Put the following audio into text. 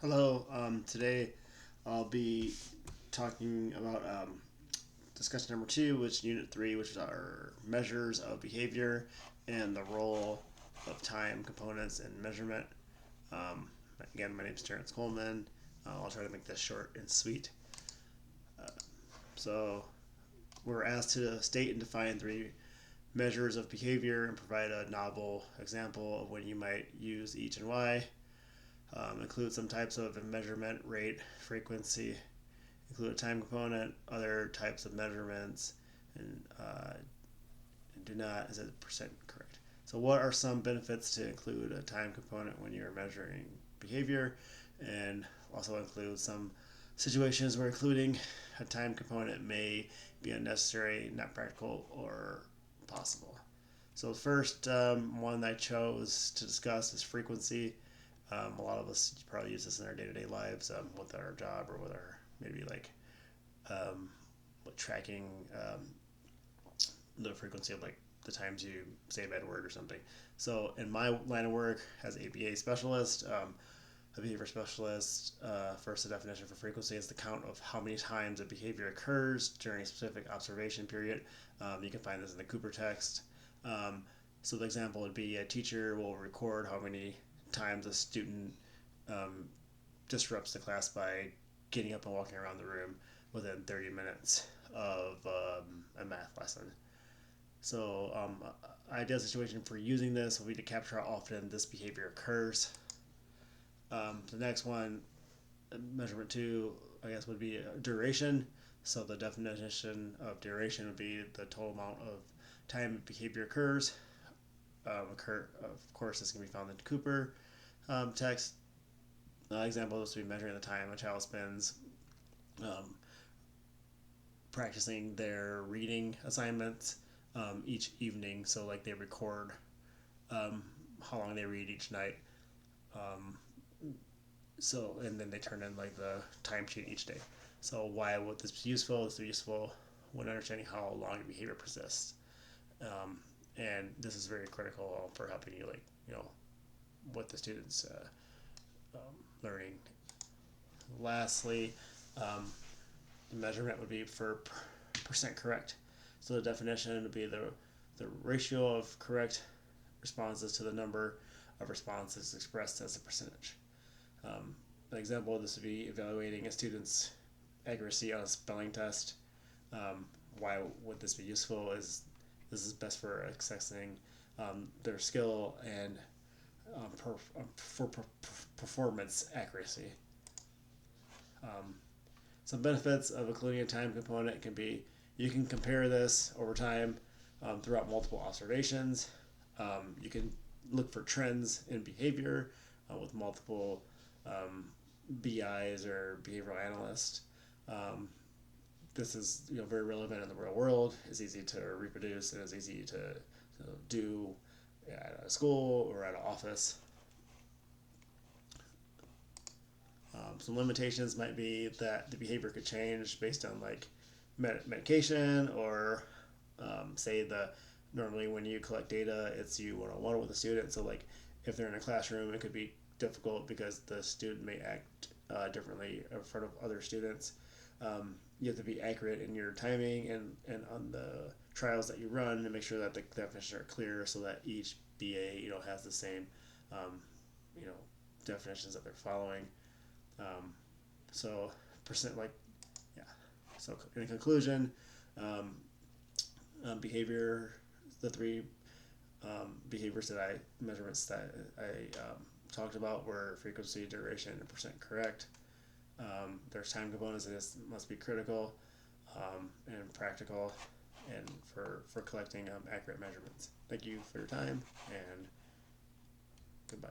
Hello. Today I'll be talking about discussion number two, which is Unit 3, which is our measures of behavior and the role of time components in measurement. Um, Again, my name is Terrence Coleman. I'll try to make this short and sweet. Uh, so, we're asked to state and define three measures of behavior and provide a novel example of when you might use each and why. Include some types of measurement, rate, frequency, include a time component, other types of measurements, and do not, is it percent correct? So what are some benefits to include a time component when you're measuring behavior, and also include some situations where including a time component may be unnecessary, not practical, or possible. So the first one I chose to discuss is frequency. A lot of us probably use this in our day-to-day lives with our job or with our maybe like um, tracking the frequency of like the times you say a bad word or something. So in my line of work as a BA specialist, a behavior specialist, first the definition for frequency is the count of how many times a behavior occurs during a specific observation period. You can find this in the Cooper text. So the example would be a teacher will record how many times a student um, disrupts the class by getting up and walking around the room within 30 minutes of a math lesson. So, ideal situation for using this will be to capture how often this behavior occurs. The next one, measurement two, I guess, would be duration. So, the definition of duration would be the total amount of time behavior occurs. Of course, this can be found in Cooper text. Example is to be measuring the time a child spends um, practicing their reading assignments each evening. So like they record um, how long they read each night. Um, and then they turn in like the timesheet each day. So why would this be useful? This is useful when understanding how long the behavior persists. And this is very critical for helping you with the students learning. Lastly, um, the measurement would be for percent correct. So the definition would be the ratio of correct responses to the number of responses expressed as a percentage. An example of this would be evaluating a student's accuracy on a spelling test. Why would this be useful? Is this is best for assessing their skill and for performance accuracy. Um, some benefits of including a time component can be you can compare this over time throughout multiple observations. You can look for trends in behavior with multiple BIs or behavioral analysts. This is very relevant in the real world. It's easy to reproduce and it's easy to do at a school or at an office. Some limitations might be that the behavior could change based on like medication or say the normally when you collect data it's you one-on-one with a student, so like if they're in a classroom it could be difficult because the student may act differently in front of other students. You have to be accurate in your timing and on the trials that you run and make sure that the definitions are clear so that each BA has the same um, you know definitions that they're following. um, so percent like yeah so in conclusion, um, behavior, the three behaviors that I measurements that I talked about were frequency, duration, and percent correct. There's time components and this must be critical and practical and for collecting accurate measurements. Thank you for your time and goodbye.